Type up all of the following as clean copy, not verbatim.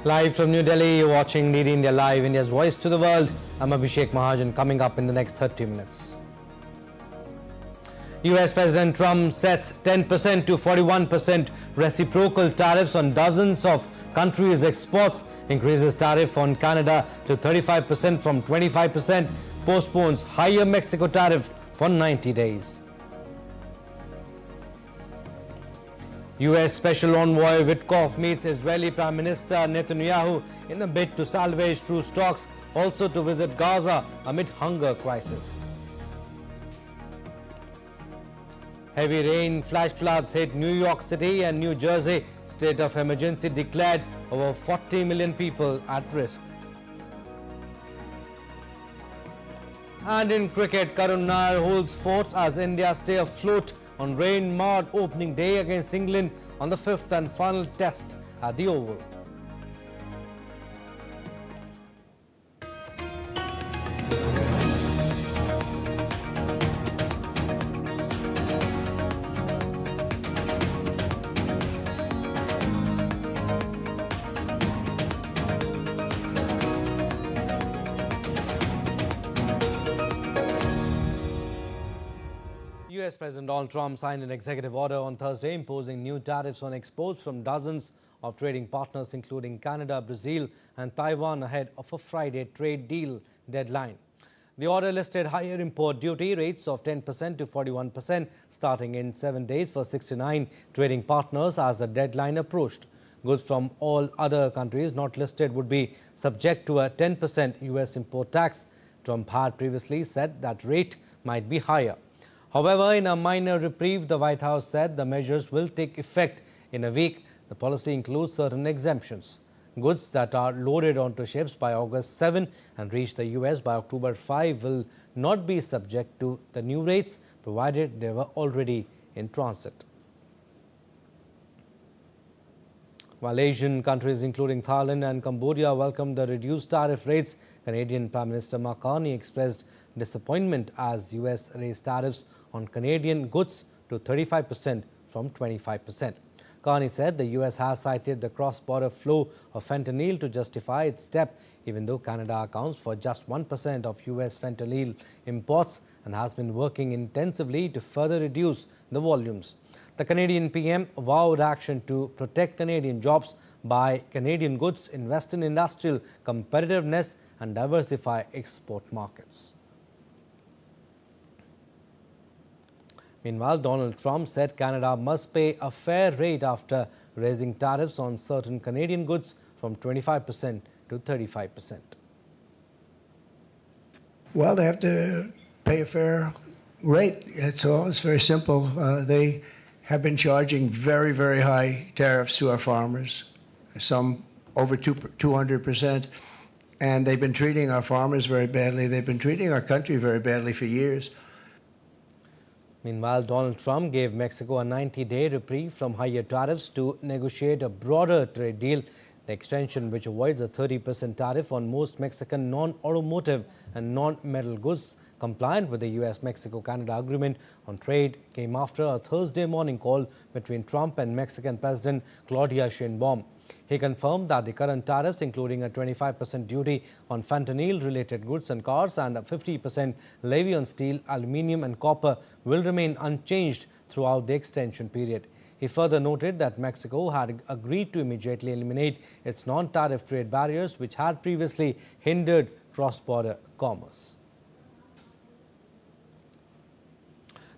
Live from New Delhi, you're watching DD India Live, India's voice to the world. I'm Abhishek Mahajan. Coming up in the next 30 minutes. US President Trump sets 10% to 41% reciprocal tariffs on dozens of countries' exports, increases tariff on Canada to 35% from 25%, postpones higher Mexico tariff for 90 days. US Special Envoy Witkoff meets Israeli Prime Minister Netanyahu in a bid to salvage truce talks, also to visit Gaza amid hunger crisis. Heavy rain, flash floods hit New York City and New Jersey. State of emergency declared, over 40 million people at risk. And in cricket, Karun Nair holds fort as India stay afloat on rain-marred opening day against England on the 5th and final test at the Oval. US President Donald Trump signed an executive order on Thursday imposing new tariffs on exports from dozens of trading partners including Canada, Brazil and Taiwan ahead of a Friday trade deal deadline. The order listed higher import duty rates of 10% to 41% starting in 7 days for 69 trading partners as the deadline approached. Goods from all other countries not listed would be subject to a 10% US import tax. Trump had previously said that rate might be higher. However, in a minor reprieve, the White House said the measures will take effect in a week. The policy includes certain exemptions. Goods that are loaded onto ships by August 7 and reach the US by October 5 will not be subject to the new rates, provided they were already in transit. While Asian countries including Thailand and Cambodia welcomed the reduced tariff rates, Canadian Prime Minister Mark Carney expressed disappointment as US raised tariffs on Canadian goods to 35% from 25%. Carney said the US has cited the cross-border flow of fentanyl to justify its step, even though Canada accounts for just 1% of US fentanyl imports and has been working intensively to further reduce the volumes. The Canadian PM vowed action to protect Canadian jobs, buy Canadian goods, invest in industrial competitiveness and diversify export markets. Meanwhile, Donald Trump said Canada must pay a fair rate after raising tariffs on certain Canadian goods from 25% to 35%. Well, they have to pay a fair rate. That's all. It's very simple. They have been charging very, very high tariffs to our farmers, some over 200%. And they've been treating our farmers very badly. They've been treating our country very badly for years. Meanwhile, Donald Trump gave Mexico a 90-day reprieve from higher tariffs to negotiate a broader trade deal. The extension, which avoids a 30% tariff on most Mexican non-automotive and non-metal goods, compliant with the US-Mexico-Canada agreement on trade, came after a Thursday morning call between Trump and Mexican President Claudia Sheinbaum. He confirmed that the current tariffs, including a 25% duty on fentanyl-related goods and cars and a 50% levy on steel, aluminium and copper, will remain unchanged throughout the extension period. He further noted that Mexico had agreed to immediately eliminate its non-tariff trade barriers, which had previously hindered cross-border commerce.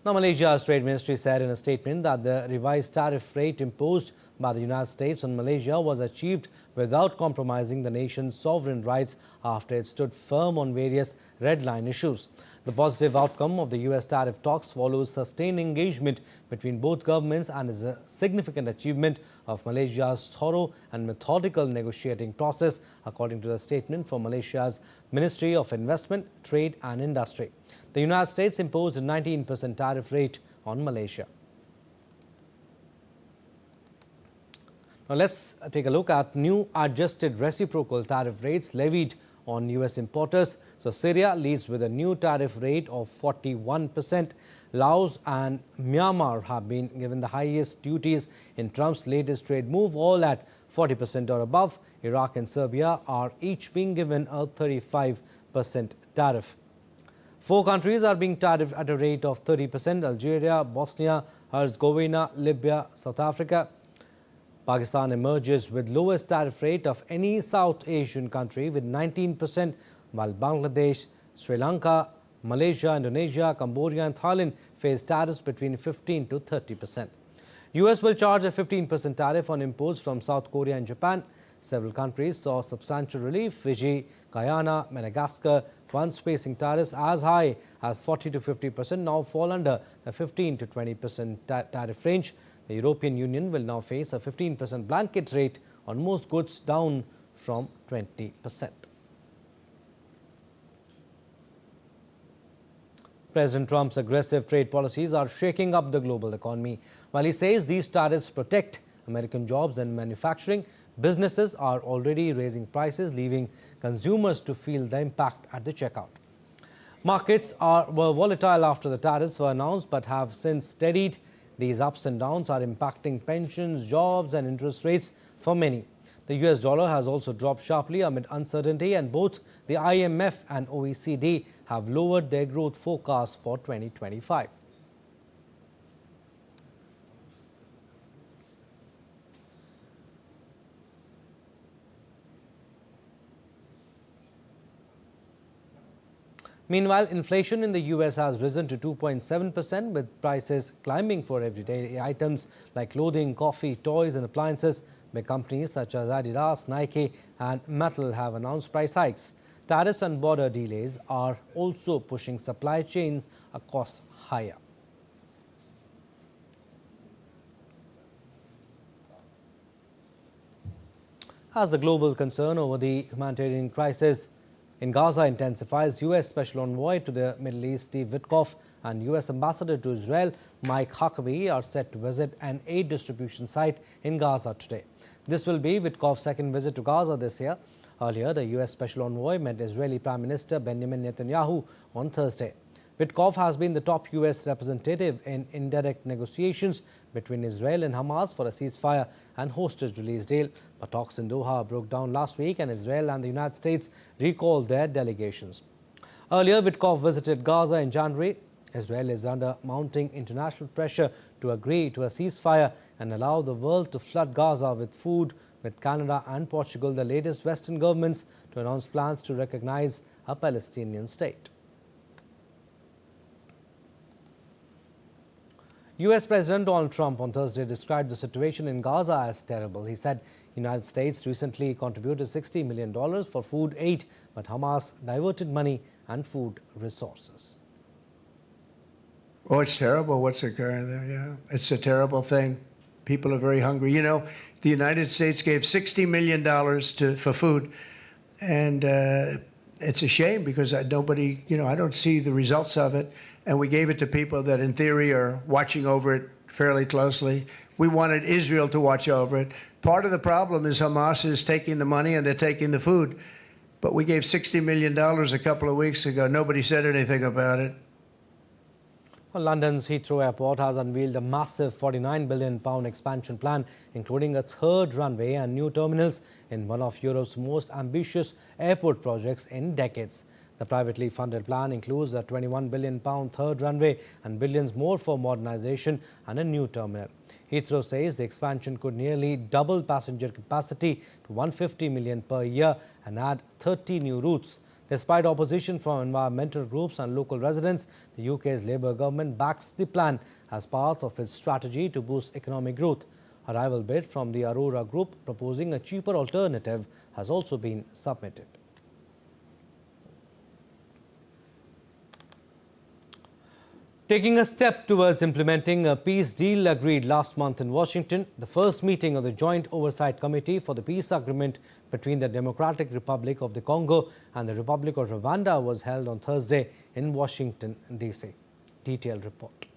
Now, Malaysia's Trade Ministry said in a statement that the revised tariff rate imposed by the United States on Malaysia was achieved without compromising the nation's sovereign rights after it stood firm on various red line issues. The positive outcome of the US tariff talks follows sustained engagement between both governments and is a significant achievement of Malaysia's thorough and methodical negotiating process, according to the statement from Malaysia's Ministry of Investment, Trade and Industry. The United States imposed a 19% tariff rate on Malaysia. Now let's take a look at new adjusted reciprocal tariff rates levied on US importers. So Syria leads with a new tariff rate of 41%. Laos and Myanmar have been given the highest duties in Trump's latest trade move, all at 40% or above. Iraq and Serbia are each being given a 35% tariff. 4 countries are being tariffed at a rate of 30%: Algeria, Bosnia, Herzegovina, Libya, South Africa. Pakistan emerges with lowest tariff rate of any South Asian country with 19%, while Bangladesh, Sri Lanka, Malaysia, Indonesia, Cambodia and Thailand face tariffs between 15 to 30%. US will charge a 15% tariff on imports from South Korea and Japan. Several countries saw substantial relief. Fiji, Guyana, Madagascar, once facing tariffs as high as 40 to 50%, now fall under the 15 to 20% tariff range. The European Union will now face a 15% blanket rate on most goods, down from 20%. President Trump's aggressive trade policies are shaking up the global economy. While he says these tariffs protect American jobs and manufacturing, businesses are already raising prices, leaving consumers to feel the impact at the checkout. Markets were volatile after the tariffs were announced, but have since steadied. These ups and downs are impacting pensions, jobs and interest rates for many. The US dollar has also dropped sharply amid uncertainty, and both the IMF and OECD have lowered their growth forecast for 2025. Meanwhile, inflation in the US has risen to 2.7%, with prices climbing for everyday items like clothing, coffee, toys and appliances. Big companies such as Adidas, Nike and Mattel have announced price hikes. Tariffs and border delays are also pushing supply chains costs higher. As the global concern over the humanitarian crisis in Gaza intensifies, U.S. Special Envoy to the Middle East Steve Witkoff and U.S. Ambassador to Israel Mike Huckabee are set to visit an aid distribution site in Gaza today. This will be Witkoff's second visit to Gaza this year. Earlier, the U.S. Special Envoy met Israeli Prime Minister Benjamin Netanyahu on Thursday. Witkoff has been the top U.S. representative in indirect negotiations between Israel and Hamas for a ceasefire and hostage release deal. But talks in Doha broke down last week, and Israel and the United States recalled their delegations. Earlier, Witkoff visited Gaza in January. Israel is under mounting international pressure to agree to a ceasefire and allow the world to flood Gaza with food, with Canada and Portugal, the latest Western governments, to announce plans to recognize a Palestinian state. U.S. President Donald Trump on Thursday described the situation in Gaza as terrible. He said the United States recently contributed $60 million for food aid, but Hamas diverted money and food resources. Oh, it's terrible what's occurring there, yeah. It's a terrible thing. People are very hungry. You know, the United States gave $60 million for food, and it's a shame because nobody, I don't see the results of it. And we gave it to people that in theory are watching over it fairly closely. We wanted Israel to watch over it. Part of the problem is Hamas is taking the money and they're taking the food. But we gave $60 million a couple of weeks ago. Nobody said anything about it. Well, London's Heathrow Airport has unveiled a massive £49 billion expansion plan, including a third runway and new terminals in one of Europe's most ambitious airport projects in decades. The privately funded plan includes a £21 billion third runway and billions more for modernization and a new terminal. Heathrow says the expansion could nearly double passenger capacity to 150 million per year and add 30 new routes. Despite opposition from environmental groups and local residents, the UK's Labour government backs the plan as part of its strategy to boost economic growth. A rival bid from the Aurora Group proposing a cheaper alternative has also been submitted. Taking a step towards implementing a peace deal agreed last month in Washington, the first meeting of the Joint Oversight Committee for the Peace Agreement between the Democratic Republic of the Congo and the Republic of Rwanda was held on Thursday in Washington, D.C. Detailed report.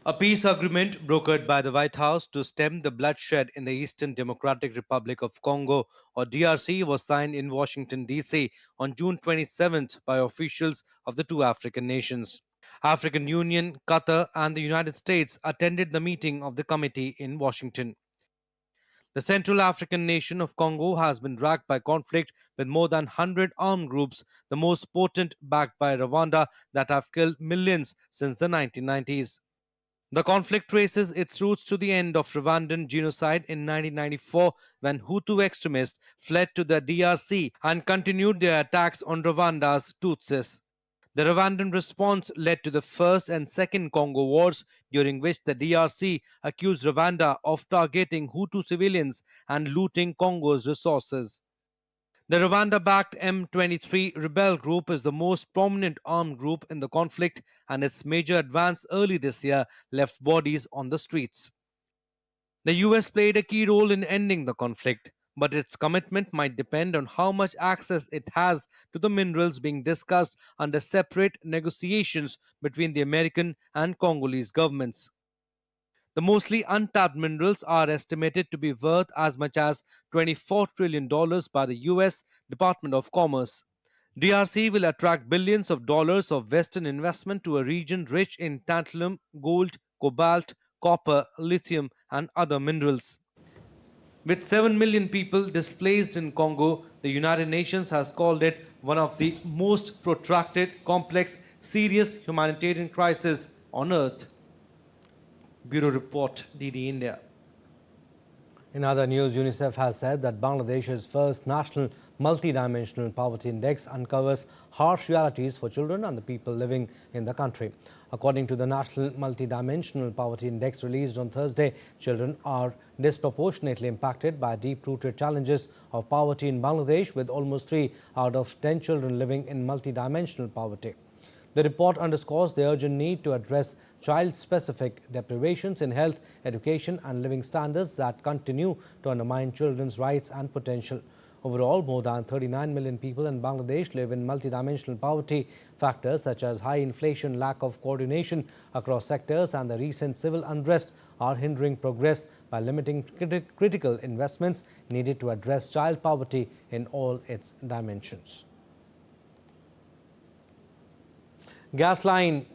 A peace agreement brokered by the White House to stem the bloodshed in the Eastern Democratic Republic of Congo, or DRC, was signed in Washington, D.C. on June 27th by officials of the two African nations. African Union, Qatar, and the United States attended the meeting of the committee in Washington. The Central African nation of Congo has been racked by conflict with more than 100 armed groups, the most potent backed by Rwanda, that have killed millions since the 1990s. The conflict traces its roots to the end of Rwandan genocide in 1994 when Hutu extremists fled to the DRC and continued their attacks on Rwanda's Tutsis. The Rwandan response led to the First and Second Congo Wars, during which the DRC accused Rwanda of targeting Hutu civilians and looting Congo's resources. The Rwanda-backed M23 rebel group is the most prominent armed group in the conflict, and its major advance early this year left bodies on the streets. The US played a key role in ending the conflict, but its commitment might depend on how much access it has to the minerals being discussed under separate negotiations between the American and Congolese governments. The mostly untapped minerals are estimated to be worth as much as $24 trillion by the US Department of Commerce. DRC will attract billions of dollars of Western investment to a region rich in tantalum, gold, cobalt, copper, lithium, and other minerals. With 7 million people displaced in Congo, the United Nations has called it one of the most protracted, complex, serious humanitarian crises on earth. Bureau Report, DD India. In other news, UNICEF has said that Bangladesh's first national multidimensional poverty index uncovers harsh realities for children and the people living in the country. According to the National Multidimensional Poverty Index released on Thursday, children are disproportionately impacted by deep-rooted challenges of poverty in Bangladesh, with almost 3 out of 10 children living in multidimensional poverty. The report underscores the urgent need to address child-specific deprivations in health, education and living standards that continue to undermine children's rights and potential. Overall, more than 39 million people in Bangladesh live in multidimensional poverty. Factors such as high inflation, lack of coordination across sectors and the recent civil unrest are hindering progress by limiting critical investments needed to address child poverty in all its dimensions. Gas pipeline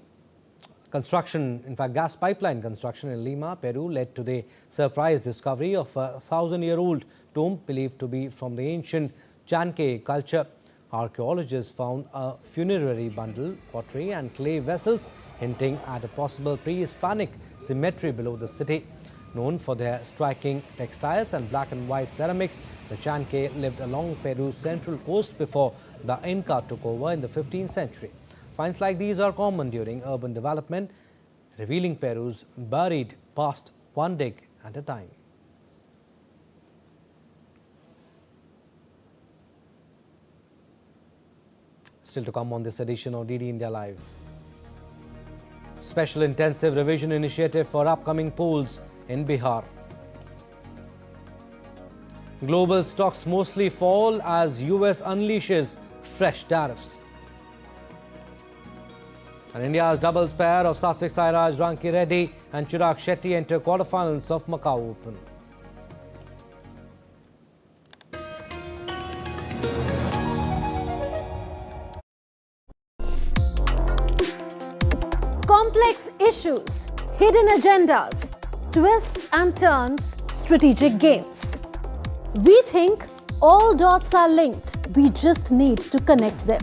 construction in Lima, Peru led to the surprise discovery of a 1,000-year-old tomb believed to be from the ancient Chanque culture. Archaeologists found a funerary bundle, pottery and clay vessels hinting at a possible pre-Hispanic cemetery below the city. Known for their striking textiles and black and white ceramics, the Chanque lived along Peru's central coast before the Inca took over in the 15th century. Finds like these are common during urban development, revealing Peru's buried past one dig at a time. Still to come on this edition of DD India Live. Special intensive revision initiative for upcoming polls in Bihar. Global stocks mostly fall as US unleashes fresh tariffs. And India's doubles pair of Satvik Sairaj, Ranki Reddy and Chirag Shetty enter quarterfinals of Macau Open. Complex issues, hidden agendas, twists and turns, strategic games. We think all dots are linked. We just need to connect them.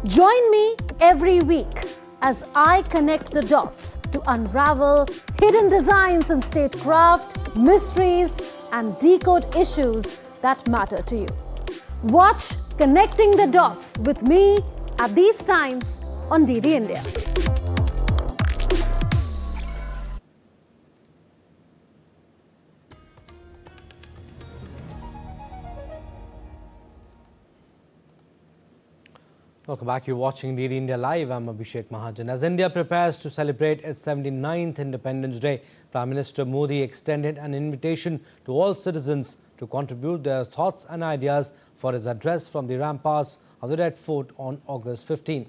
Join me every week as I connect the dots to unravel hidden designs in statecraft, mysteries, and decode issues that matter to you. Watch Connecting the Dots with me at these times on DD India. Welcome back. You're watching DD India Live. I'm Abhishek Mahajan. As India prepares to celebrate its 79th Independence Day, Prime Minister Modi extended an invitation to all citizens to contribute their thoughts and ideas for his address from the ramparts of the Red Fort on August 15.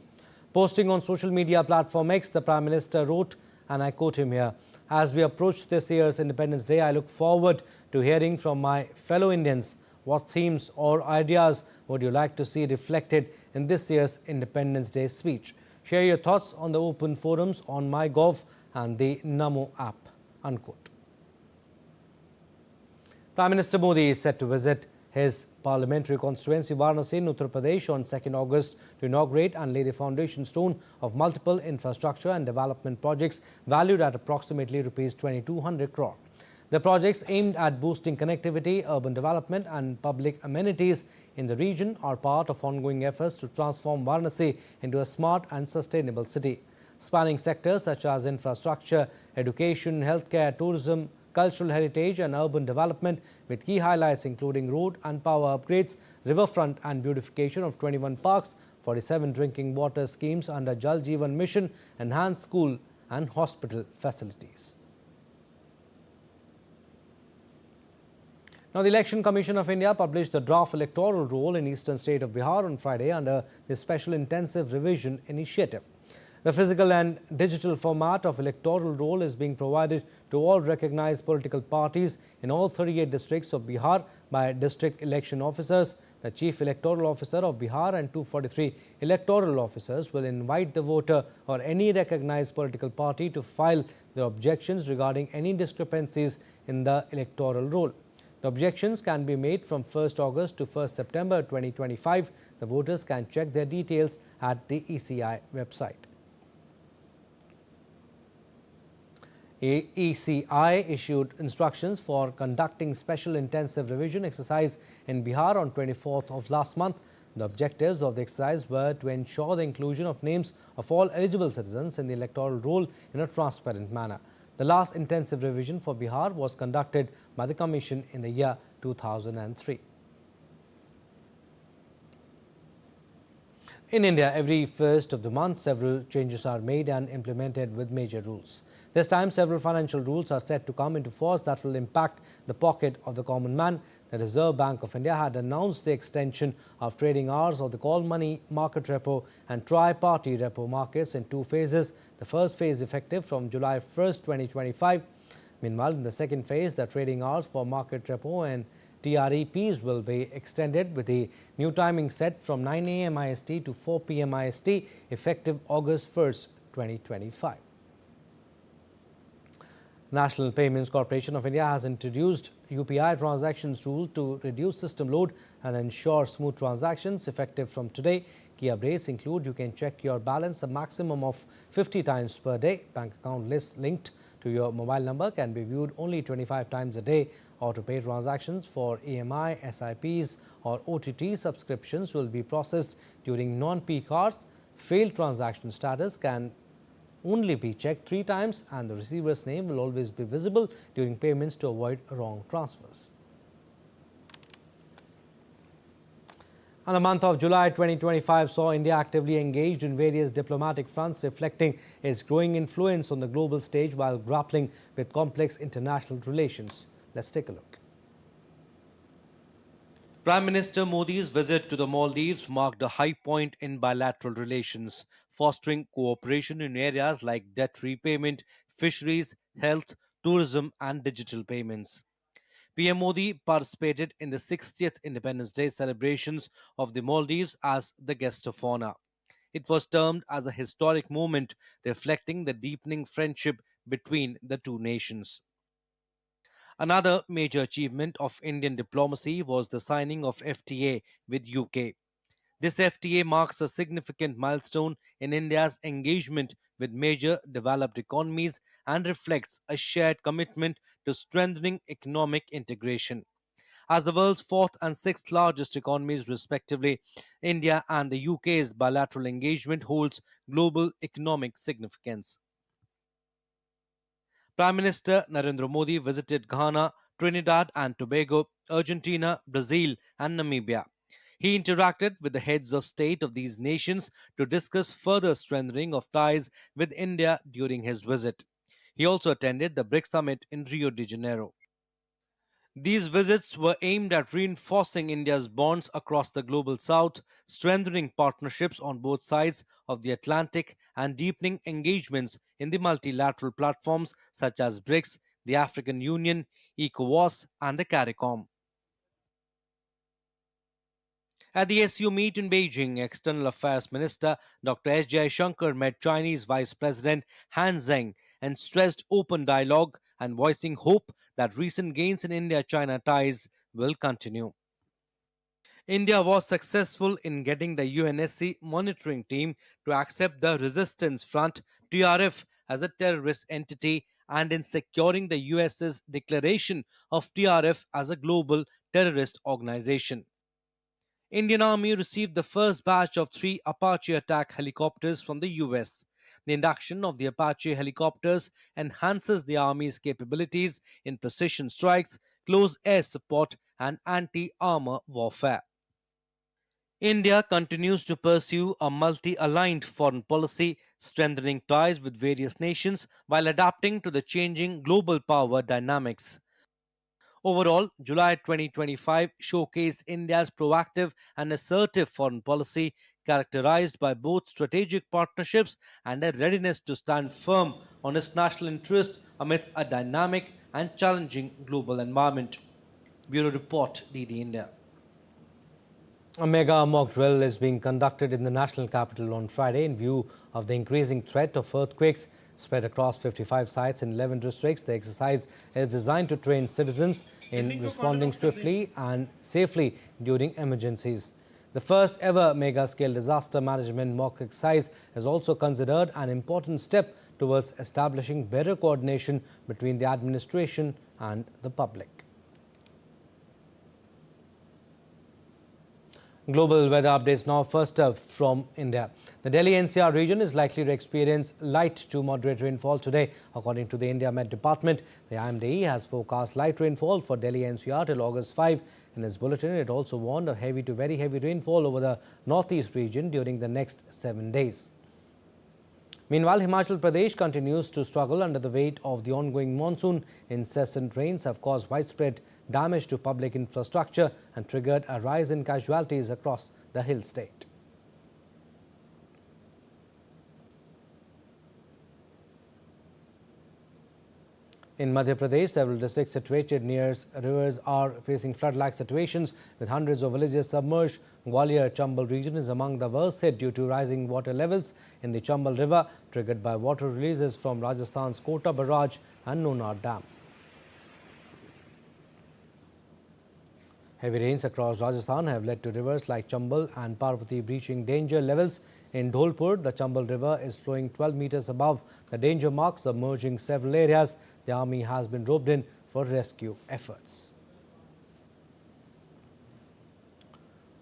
Posting on social media platform X, the Prime Minister wrote, and I quote him here, As we approach this year's Independence Day, I look forward to hearing from my fellow Indians. What themes or ideas would you like to see reflected in this year's Independence Day speech? Share your thoughts on the open forums on MyGov and the Namo app. Unquote. Prime Minister Modi is set to visit his parliamentary constituency Varanasi in Uttar Pradesh on 2nd August to inaugurate and lay the foundation stone of multiple infrastructure and development projects valued at approximately Rs 2,200 crore. The projects aimed at boosting connectivity, urban development and public amenities in the region are part of ongoing efforts to transform Varanasi into a smart and sustainable city. Spanning sectors such as infrastructure, education, healthcare, tourism, cultural heritage and urban development, with key highlights including road and power upgrades, riverfront and beautification of 21 parks, 47 drinking water schemes under Jal Jeevan Mission, enhanced school and hospital facilities. Now, the Election Commission of India published the draft electoral roll in eastern state of Bihar on Friday under the Special Intensive Revision Initiative. The physical and digital format of electoral roll is being provided to all recognized political parties in all 38 districts of Bihar by district election officers. The Chief Electoral Officer of Bihar and 243 electoral officers will invite the voter or any recognized political party to file their objections regarding any discrepancies in the electoral roll. The objections can be made from 1st August to 1st September 2025. The voters can check their details at the ECI website. ECI issued instructions for conducting special intensive revision exercise in Bihar on 24th of last month. The objectives of the exercise were to ensure the inclusion of names of all eligible citizens in the electoral roll in a transparent manner. The last intensive revision for Bihar was conducted by the Commission in the year 2003. In India, every first of the month, several changes are made and implemented with major rules. This time, several financial rules are set to come into force that will impact the pocket of the common man. The Reserve Bank of India had announced the extension of trading hours of the call money market repo and tri-party repo markets in two phases. The first phase effective from July 1st, 2025. Meanwhile, in the second phase, the trading hours for market repo and TREPs will be extended with the new timing set from 9 a.m. IST to 4 p.m. IST effective August 1st, 2025. National Payments Corporation of India has introduced UPI transactions rule to reduce system load and ensure smooth transactions effective from today. Key updates include you can check your balance a maximum of 50 times per day. Bank account list linked to your mobile number can be viewed only 25 times a day. Auto-pay transactions for EMI, SIPs or OTT subscriptions will be processed during non-peak hours. Failed transaction status can only be checked 3 times and the receiver's name will always be visible during payments to avoid wrong transfers. And the month of July 2025 saw India actively engaged in various diplomatic fronts, reflecting its growing influence on the global stage while grappling with complex international relations. Let's take a look. Prime Minister Modi's visit to the Maldives marked a high point in bilateral relations, fostering cooperation in areas like debt repayment, fisheries, health, tourism and digital payments. PM Modi participated in the 60th Independence Day celebrations of the Maldives as the guest of honor. It was termed as a historic moment, reflecting the deepening friendship between the two nations. Another major achievement of Indian diplomacy was the signing of FTA with UK. This FTA marks a significant milestone in India's engagement with major developed economies and reflects a shared commitment to strengthening economic integration. As the world's fourth and sixth largest economies, respectively, India and the UK's bilateral engagement holds global economic significance. Prime Minister Narendra Modi visited Ghana, Trinidad and Tobago, Argentina, Brazil, and Namibia. He interacted with the heads of state of these nations to discuss further strengthening of ties with India during his visit. He also attended the BRICS summit in Rio de Janeiro. These visits were aimed at reinforcing India's bonds across the global south, strengthening partnerships on both sides of the Atlantic, and deepening engagements in the multilateral platforms such as BRICS, the African Union, ECOWAS, and the CARICOM. At the SU meet in Beijing, External Affairs Minister Dr. S. Jaishankar met Chinese Vice President Han Zheng and stressed open dialogue and voicing hope that recent gains in India-China ties will continue. India was successful in getting the UNSC monitoring team to accept the Resistance Front (TRF) as a terrorist entity and in securing the US's declaration of TRF as a global terrorist organization. Indian Army received the first batch of 3 Apache attack helicopters from the US. The induction of the Apache helicopters enhances the Army's capabilities in precision strikes, close air support, and anti-armor warfare. India continues to pursue a multi-aligned foreign policy, strengthening ties with various nations while adapting to the changing global power dynamics. Overall, July 2025 showcased India's proactive and assertive foreign policy, characterized by both strategic partnerships and a readiness to stand firm on its national interest amidst a dynamic and challenging global environment. Bureau Report, DD India. A mega mock drill is being conducted in the national capital on Friday in view of the increasing threat of earthquakes spread across 55 sites in 11 districts. The exercise is designed to train citizens in responding swiftly and safely during emergencies. The first ever mega-scale disaster management mock exercise is also considered an important step towards establishing better coordination between the administration and the public. Global weather updates now. First up from India. The Delhi NCR region is likely to experience light to moderate rainfall today. According to the India Met Department, the IMDE has forecast light rainfall for Delhi NCR till August 5. In its bulletin, it also warned of heavy to very heavy rainfall over the northeast region during the next 7 days. Meanwhile, Himachal Pradesh continues to struggle under the weight of the ongoing monsoon. Incessant rains have caused widespread damage to public infrastructure and triggered a rise in casualties across the hill state. In Madhya Pradesh, several districts situated near rivers are facing flood-like situations with hundreds of villages submerged. Gwalior-Chambal region is among the worst hit due to rising water levels in the Chambal River, triggered by water releases from Rajasthan's Kota Barrage and Nonar Dam. Heavy rains across Rajasthan have led to rivers like Chambal and Parvati breaching danger levels. In Dholpur, the Chambal River is flowing 12 meters above the danger mark, submerging several areas. The army has been roped in for rescue efforts.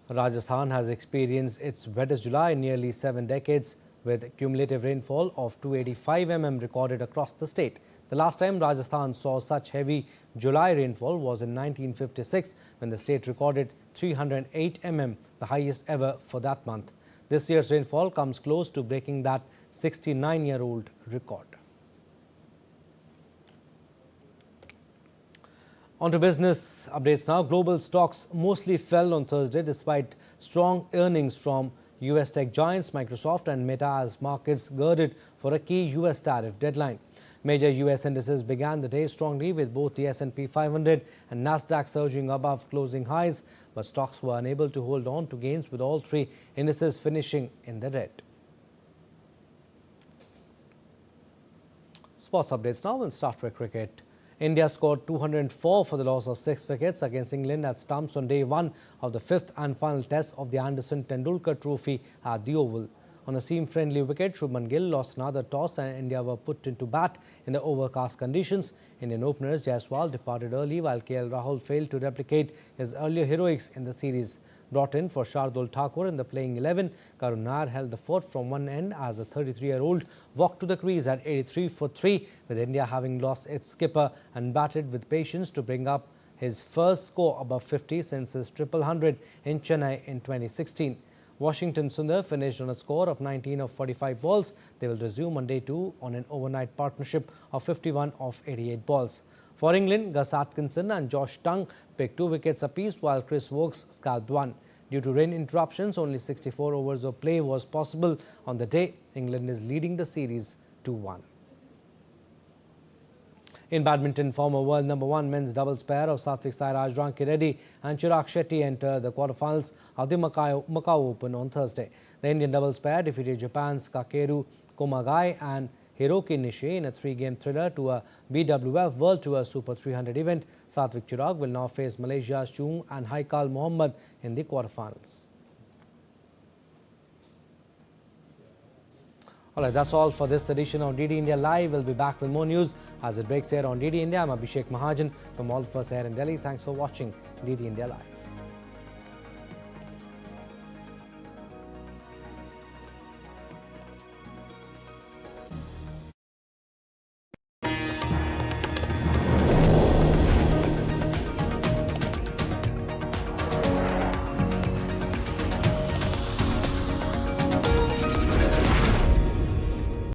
Rajasthan has experienced its wettest July in nearly 7 decades, with cumulative rainfall of 285 mm recorded across the state. The last time Rajasthan saw such heavy July rainfall was in 1956, when the state recorded 308 mm, the highest ever for that month. This year's rainfall comes close to breaking that 69-year-old record. On to business updates now. Global stocks mostly fell on Thursday despite strong earnings from US tech giants Microsoft and Meta as markets girded for a key US tariff deadline. Major US indices began the day strongly with both the S&P 500 and Nasdaq surging above closing highs, but stocks were unable to hold on to gains with all three indices finishing in the red. Sports updates now. We'll start with cricket. India scored 204 for the loss of 6 wickets against England at stumps on day 1 of the 5th and final test of the Anderson Tendulkar Trophy at the Oval. On a seam-friendly wicket, Shubman Gill lost another toss and India were put into bat in the overcast conditions. Indian openers Jaiswal departed early while KL Rahul failed to replicate his earlier heroics in the series. Brought in for Shardul Thakur in the playing 11, Karun Nair held the fort from one end as the 33-year-old walked to the crease at 83 for 3, with India having lost its skipper and batted with patience to bring up his first score above 50 since his triple 100 in Chennai in 2016. Washington Sundar finished on a score of 19 of 45 balls. They will resume on day 2 on an overnight partnership of 51 of 88 balls. For England, Gus Atkinson and Josh Tongue picked 2 wickets apiece while Chris Woakes scalped 1. Due to rain interruptions, only 64 overs of play was possible on the day. England is leading the series 2-1. In badminton, former world #1 men's doubles pair of Satvik Sairaj Rankireddy and Chirag Shetty enter the quarterfinals of the Macau Open on Thursday. The Indian doubles pair defeated Japan's Kakeru Komagai and Hiroki Nishi in a 3-game thriller to a BWF World Tour Super 300 event. Satvik Chirag will now face Malaysia's Chung and Haikal Mohammed in the quarterfinals. Alright, that's all for this edition of DD India Live. We'll be back with more news as it breaks here on DD India. I'm Abhishek Mahajan from all of us here in Delhi. Thanks for watching DD India Live.